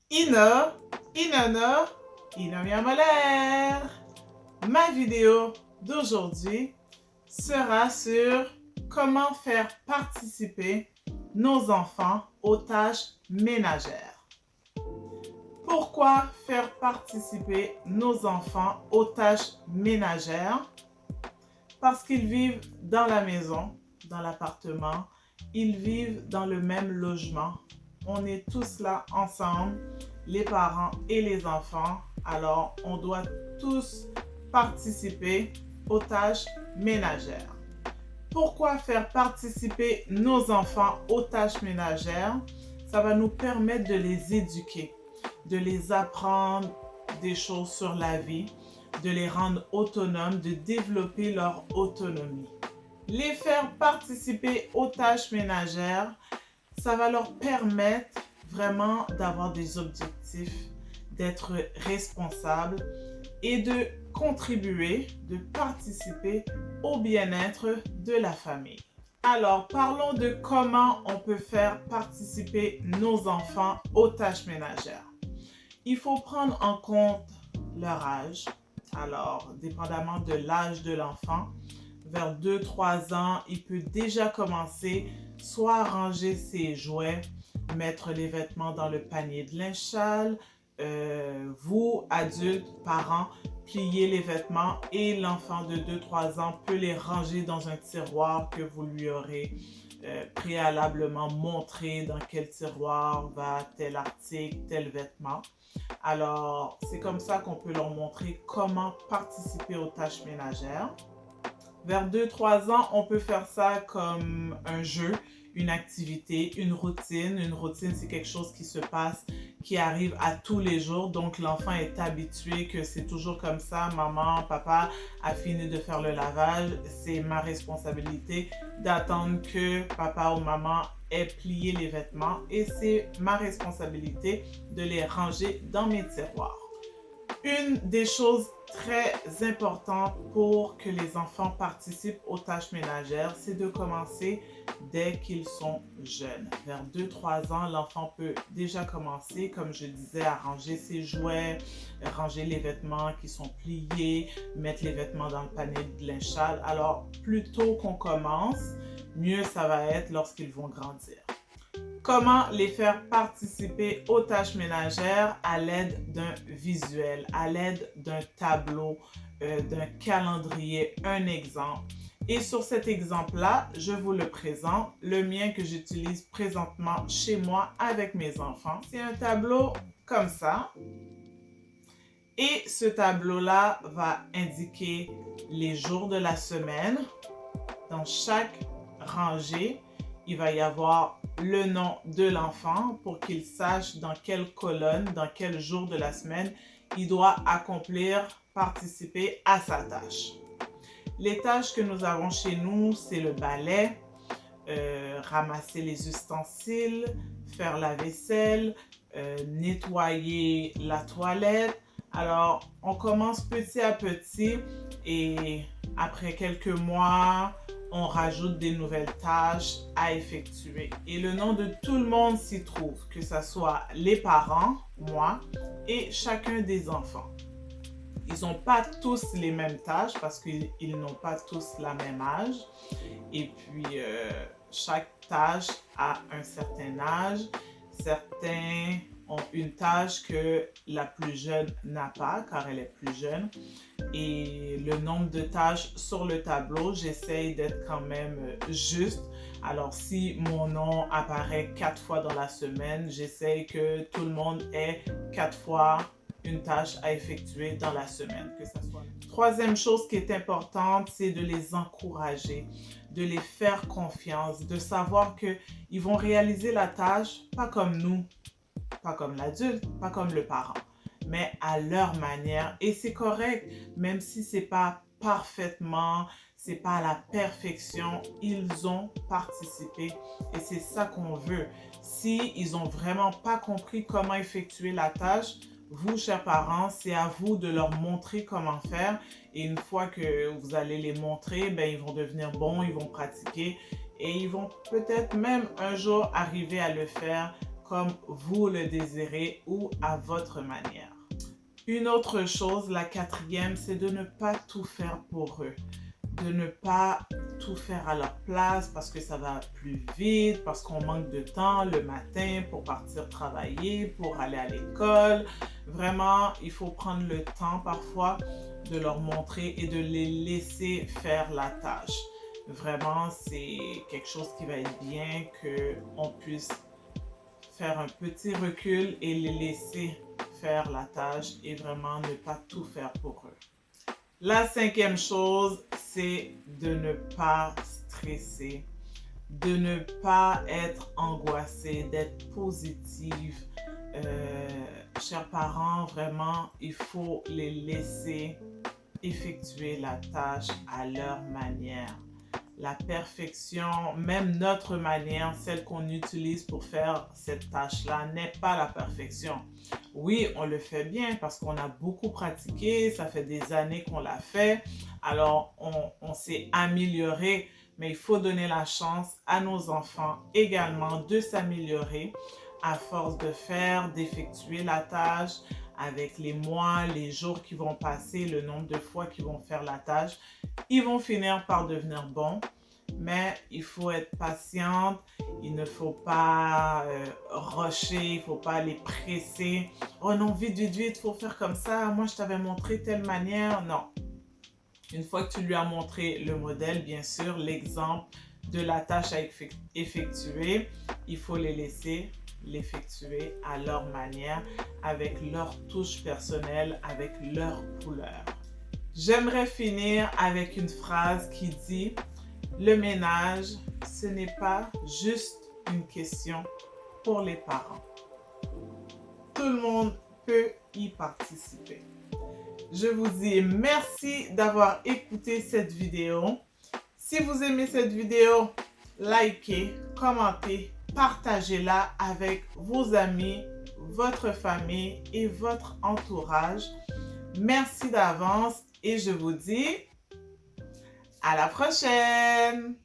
Ino, Inono, Inomiamolaire. Ma vidéo d'aujourd'hui sera sur comment faire participer nos enfants aux tâches ménagères. Pourquoi faire participer nos enfants aux tâches ménagères? Parce qu'ils vivent dans la maison, dans l'appartement, ils vivent dans le même logement. On est tous là ensemble, les parents et les enfants. Alors, on doit tous participer aux tâches ménagères. Pourquoi faire participer nos enfants aux tâches ménagères? Ça va nous permettre de les éduquer, de les apprendre des choses sur la vie, de les rendre autonomes, de développer leur autonomie. Les faire participer aux tâches ménagères, ça va leur permettre vraiment d'avoir des objectifs, d'être responsables et de contribuer, de participer au bien-être de la famille. Alors, parlons de comment on peut faire participer nos enfants aux tâches ménagères. Il faut prendre en compte leur âge. Alors, dépendamment de l'âge de l'enfant, vers 2-3 ans, il peut déjà commencer soit à ranger ses jouets, mettre les vêtements dans le panier de linge sale. Vous, adultes, parents, pliez les vêtements et l'enfant de 2-3 ans peut les ranger dans un tiroir que vous lui aurez préalablement montré dans quel tiroir va tel article, tel vêtement. Alors, c'est comme ça qu'on peut leur montrer comment participer aux tâches ménagères. Vers 2-3 ans, on peut faire ça comme un jeu, une activité, une routine. Une routine, c'est quelque chose qui se passe, qui arrive à tous les jours. Donc, l'enfant est habitué que c'est toujours comme ça. Maman, papa a fini de faire le lavage. C'est ma responsabilité d'attendre que papa ou maman ait plié les vêtements. Et c'est ma responsabilité de les ranger dans mes tiroirs. Une des choses très importantes pour que les enfants participent aux tâches ménagères, c'est de commencer dès qu'ils sont jeunes. Vers 2-3 ans, l'enfant peut déjà commencer, comme je disais, à ranger ses jouets, ranger les vêtements qui sont pliés, mettre les vêtements dans le panier de linge sale. Alors, plus tôt qu'on commence, mieux ça va être lorsqu'ils vont grandir. Comment les faire participer aux tâches ménagères à l'aide d'un visuel, à l'aide d'un tableau, d'un calendrier, un exemple. Et sur cet exemple-là, je vous le présente, le mien que j'utilise présentement chez moi avec mes enfants. C'est un tableau comme ça. Et ce tableau-là va indiquer les jours de la semaine. Dans chaque rangée, il va y avoir le nom de l'enfant pour qu'il sache dans quelle colonne, dans quel jour de la semaine il doit accomplir, participer à sa tâche. Les tâches que nous avons chez nous, c'est le balai, ramasser les ustensiles, faire la vaisselle, nettoyer la toilette. Alors, on commence petit à petit et après quelques mois, on rajoute des nouvelles tâches à effectuer. Et le nom de tout le monde s'y trouve, que ce soit les parents, moi, et chacun des enfants. Ils n'ont pas tous les mêmes tâches parce qu'ils n'ont pas tous la même âge. Et puis, chaque tâche a un certain âge. Certains ont une tâche que la plus jeune n'a pas car elle est plus jeune. Et le nombre de tâches sur le tableau, j'essaye d'être quand même juste. Alors, si mon nom apparaît 4 fois dans la semaine, j'essaye que tout le monde ait 4 fois une tâche à effectuer dans la semaine, que ça soit. Troisième chose qui est importante, c'est de les encourager, de les faire confiance, de savoir qu'ils vont réaliser la tâche pas comme nous, pas comme l'adulte, pas comme le parent, mais à leur manière. Et c'est correct, même si c'est pas parfaitement, c'est pas à la perfection, ils ont participé et c'est ça qu'on veut. Si ils ont vraiment pas compris comment effectuer la tâche, vous, chers parents, c'est à vous de leur montrer comment faire. Et une fois que vous allez les montrer, ben, ils vont devenir bons, ils vont pratiquer et ils vont peut-être même un jour arriver à le faire comme vous le désirez ou à votre manière. Une autre chose, la quatrième, c'est de ne pas tout faire pour eux. De ne pas tout faire à leur place parce que ça va plus vite, parce qu'on manque de temps le matin pour partir travailler, pour aller à l'école. Vraiment, il faut prendre le temps parfois de leur montrer et de les laisser faire la tâche. Vraiment, c'est quelque chose qui va être bien qu'on puisse faire un petit recul et les laisser faire la tâche et vraiment ne pas tout faire pour eux. La cinquième chose, c'est de ne pas stresser, de ne pas être angoissé, d'être positive. Chers parents, vraiment, il faut les laisser effectuer la tâche à leur manière. La perfection, même notre manière, celle qu'on utilise pour faire cette tâche-là, n'est pas la perfection. Oui, on le fait bien parce qu'on a beaucoup pratiqué, ça fait des années qu'on l'a fait, alors on s'est amélioré, mais il faut donner la chance à nos enfants également de s'améliorer à force de faire, d'effectuer la tâche, avec les mois, les jours qui vont passer, le nombre de fois qu'ils vont faire la tâche, ils vont finir par devenir bons. Mais il faut être patiente, il ne faut pas rusher, il ne faut pas les presser. Oh non, vite, vite, vite, il faut faire comme ça. Moi, je t'avais montré telle manière. Non. Une fois que tu lui as montré le modèle, bien sûr, l'exemple de la tâche à effectuer, il faut les laisser l'effectuer à leur manière, avec leur touche personnelle, avec leur couleur. J'aimerais finir avec une phrase qui dit: le ménage, ce n'est pas juste une question pour les parents. Tout le monde peut y participer. Je vous dis merci d'avoir écouté cette vidéo. Si vous aimez cette vidéo, likez, commentez, partagez-la avec vos amis, votre famille et votre entourage. Merci d'avance et je vous dis à la prochaine!